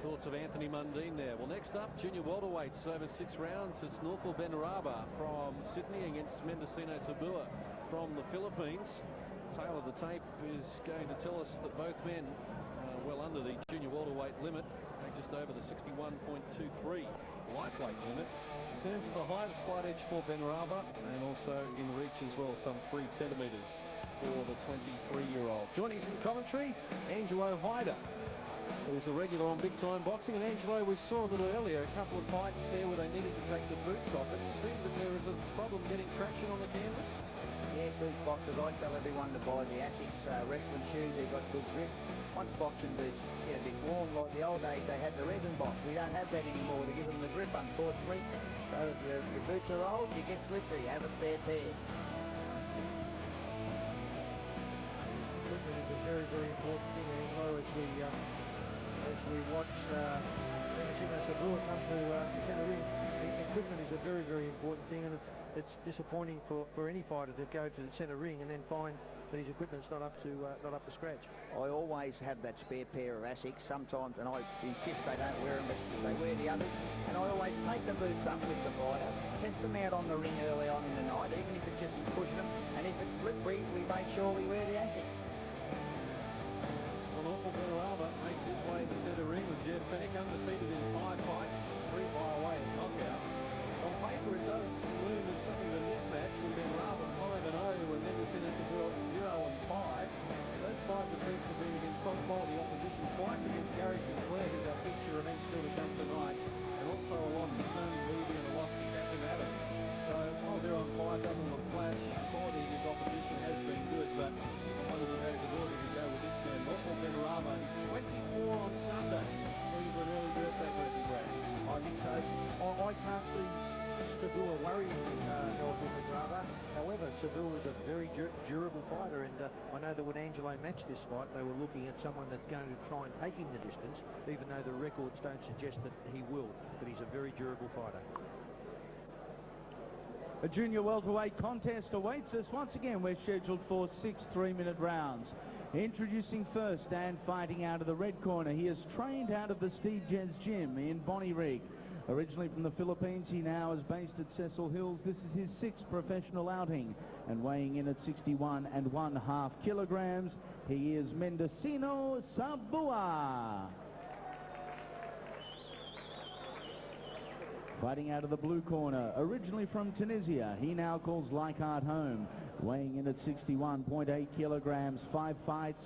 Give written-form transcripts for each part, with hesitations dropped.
Thoughts of Anthony Mundine there. Well, next up, junior welterweights over 6 rounds. It's Naoufel Rabah from Sydney against Menogino Sibua from the Philippines. Tail of the tape is going to tell us that both men are well under the junior welterweight limit. They're just over the 61.23 lightweight limit. In terms of the height, a slight edge for Rabah, and also in reach as well, some 3 centimetres for the 23-year-old. Joining us in commentary, Angelo Hyder, who's a regular on Big Time Boxing. And Angelo, we saw a little earlier a couple of fights there where they needed to take the boots off. It seems that there is a problem getting traction on the canvas. Yeah, these boxers, I tell everyone to buy the Asics wrestling shoes. They've got good grip. Once boxing boots get a bit worn, like the old days, they had the resin box. We don't have that anymore to give them the grip, unfortunately. So if the boots are old, you get slippery. Have a spare pair. Equipment is a very, very important thing, Angelo, as we watch Menogino Sibua come to the centre ring. The equipment is a very, very important thing, and it's disappointing for any fighter to go to the centre ring and then find that his equipment's not up to scratch. I always have that spare pair of Asics sometimes, and I insist they don't wear them, but they wear the others. And I always take the boots up with the fighter, test them out on the ring early on in the night, even if it's just pushing them. And if it's slippery, we make sure we wear the Asics. Naoufel Rabah makes his way to the centre ring with Jeff Fennick, undefeated in 5 fights, 3 by way of knockout. On paper, it does loom as something of a mismatch with Rabah 5-0 and Menogino Sibua 0-5. Those 5 defeats have been against top quality opposition, twice against Gary Sinclair, who's our feature event still to come tonight, and also a loss to Tony Levy and a loss to Captain Adams. So while they're on fire, it doesn't look flash. The quality of his opposition has been good, but I wonder about his ability to go with this man. Naoufel Rabah, he's 24 on Sunday. Looking for an early birthday present, Brad. I think so. I can't see Sibua worrying Naoufel Rabah. However, Sibua is a very durable fighter, and I know that when Angelo matched this fight, they were looking at someone that's going to try and take him the distance, even though the records don't suggest that he will. But he's a very durable fighter. A junior welterweight contest awaits us. Once again, we're scheduled for 6 3-minute rounds. Introducing first and fighting out of the red corner. He is trained out of the Steve Jez gym in Bonnyrigg. Originally from the Philippines, he now is based at Cecil Hills. This is his 6th professional outing, and weighing in at 61.5 kilograms, he is Menogino Sibua. Fighting out of the blue corner, originally from Tunisia, he now calls Leichhardt home. Weighing in at 61.8 kilograms, 5 fights,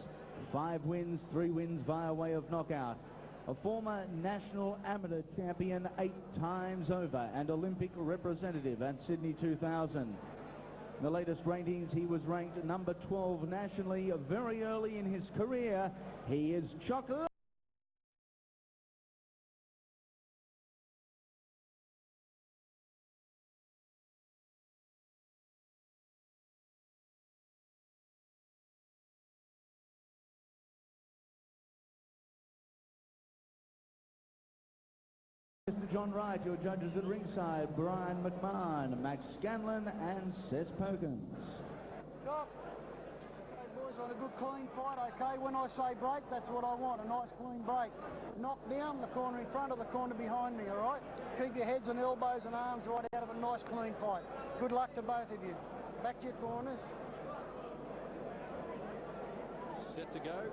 5 wins, 3 wins via way of knockout. A former national amateur champion 8 times over and Olympic representative at Sydney 2000. In the latest ratings, he was ranked number 12 nationally very early in his career. He is chocolate. Mr. John Wright, your judges at ringside, Brian McMahon, Max Scanlon and Seth Perkins. Doc, hey boys, on a good clean fight, okay? When I say break, that's what I want, a nice clean break. Knock down the corner in front of the corner behind me, all right? Keep your heads and elbows and arms right out of a nice clean fight. Good luck to both of you. Back to your corners. Set to go.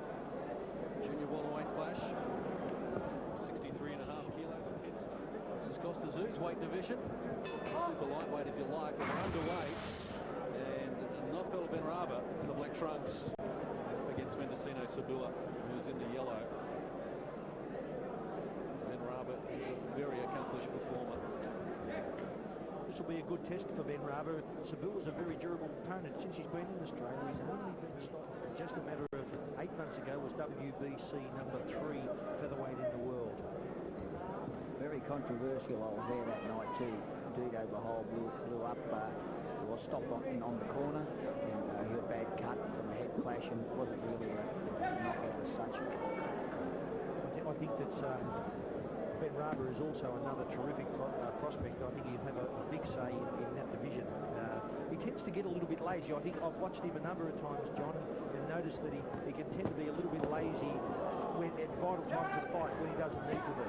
Junior welterweight clash. 63.5 kilos. Costa Zoo's weight division, super lightweight if you like, but underweight, and Naoufel Rabah in the black trunks against Menogino Sibua, who's in the yellow. Rabah is a very accomplished performer. This will be a good test for Rabah. Sibua's a very durable opponent. Since he's been in Australia, he's only been stopped just a matter of 8 months ago was WBC number 3 featherweight in the world. Very controversial. I was there that night too. Dito Bahal blew up. He was stopped on the corner, and he had a bad cut from a head clash, and it wasn't really a knockout as such. I think that Rabah is also another terrific prospect. I think he'd have a big say in that division. He tends to get a little bit lazy. I think I've watched him a number of times, John, and noticed that he can tend to be a little bit lazy at vital times of the fight when he doesn't need to be.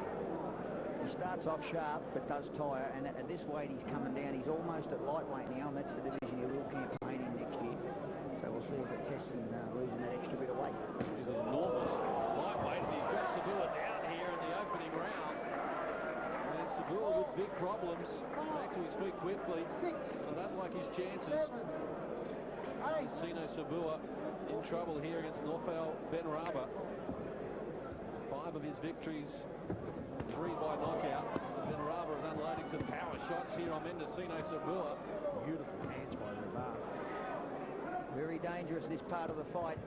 He starts off sharp but does tire, and at this weight he's coming down. He's almost at lightweight now, and that's the division he will campaign in next year. So we'll see if it tests him losing that extra bit of weight. He's an enormous lightweight, and he's got Sibua down here in the opening round. And Sibua with big problems. Back to his feet quickly. I don't like his chances. Menogino Sibua in trouble here against Naoufel Ben Rabah. 5 of his victories, 3 by knockout. Ben Rabah is unloading some power shots here on Menogino Sibua. Beautiful hands by Rabah. Very dangerous this part of the fight.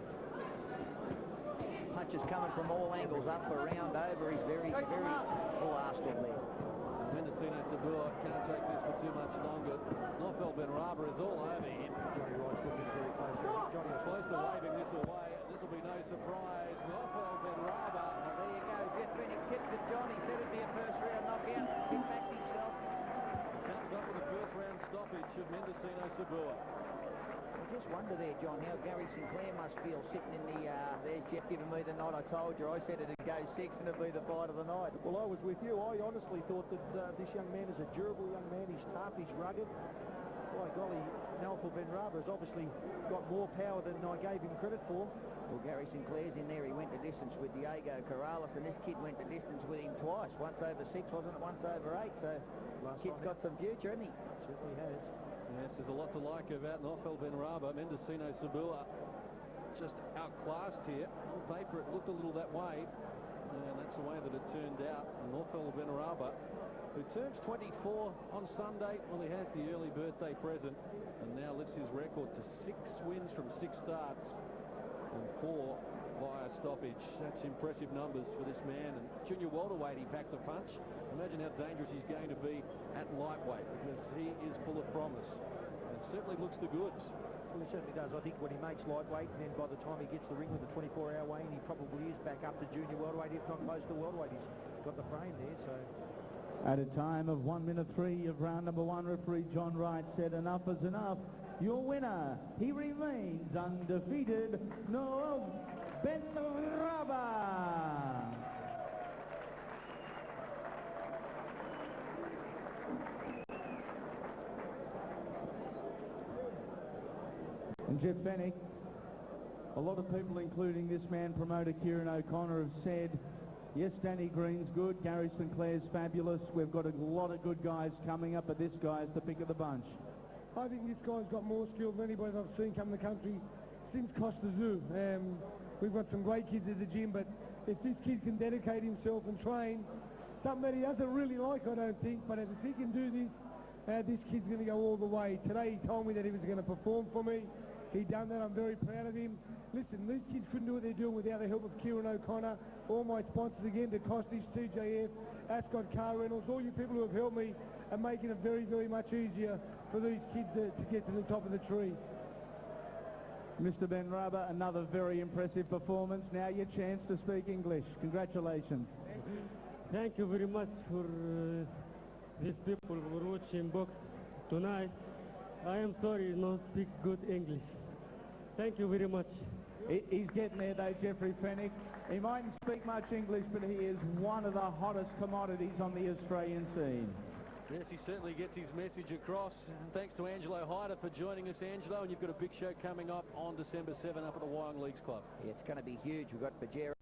Punches coming from all angles, up, around, over. He's very blasted there. Menogino Sibua can't take this for too much longer. Naoufel Ben Rabah is all over him. Johnny Wright's looking very close. Johnny Close to waving this away. This will be no surprise. Naoufel Ben Rabah. There you go. Jeff Fennick tipped it, John. He said it'd be a first-round knockout. He backed himself. Comes up with a first-round stoppage of Menogino Sibua. I just wonder there, John, how Gary Sinclair must feel sitting in the... there's Jeff giving me the nod. I told you. I said it'd go 6 and it'd be the fight of the night. Well, I was with you. I honestly thought that this young man is a durable young man. He's tough, he's rugged. By golly, Naoufel Ben Rabah has obviously got more power than I gave him credit for. Well, Gary Sinclair's in there. He went the distance with Diego Corrales, and this kid went the distance with him twice. Once over 6, wasn't it? Once over 8. So kid's got some future, hasn't he? Certainly has. Yes, there's a lot to like about Naoufel Ben Rabah. Menogino Sibua just outclassed here. On paper, it looked a little that way, and that's the way that it turned out. Naoufel Ben Rabah, who turns 24 on Sunday, well, he has the early birthday present, and now lifts his record to 6 wins from 6 starts and 4 via stoppage. That's impressive numbers for this man. And junior welterweight, he packs a punch. Imagine how dangerous he's going to be at lightweight, because he is full of promise and certainly looks the goods. Well, he certainly does. I think when he makes lightweight, and then by the time he gets the ring with the 24-hour weighing, he probably is back up to junior welterweight, if not close to welterweight. He's got the frame there, so... At a time of 1 minute 3 of round number 1, referee John Wright said enough is enough. Your winner, he remains undefeated, Naoufel Ben Rabah. And Jeff Fennick, a lot of people, including this man, promoter Kieran O'Connor, have said, yes, Danny Green's good, Gary Sinclair's fabulous, we've got a lot of good guys coming up, but this guy's the pick of the bunch. I think this guy's got more skill than anybody I've seen come to the country since Costa Zoo. We've got some great kids at the gym, but if this kid can dedicate himself and train, something that he doesn't really like, I don't think, but if he can do this, this kid's going to go all the way. Today he told me that he was going to perform for me. He done that. I'm very proud of him. Listen, these kids couldn't do what they're doing without the help of Kieran O'Connor, all my sponsors again, DeCostis, TJF, Ascot Car Reynolds, all you people who have helped me are making it very, very much easier for these kids to get to the top of the tree. Mr. Ben Rabah, another very impressive performance. Now your chance to speak English. Congratulations. Thank you very much for these people who are watching box tonight. I am sorry, not speak good English. Thank you very much. He's getting there though, Jeffrey Fennick. He mightn't speak much English, but he is one of the hottest commodities on the Australian scene. Yes, he certainly gets his message across. And thanks to Angelo Hyder for joining us, Angelo. And you've got a big show coming up on December 7 up at the Wyong Leagues Club. Yeah, it's going to be huge. We've got Bajera.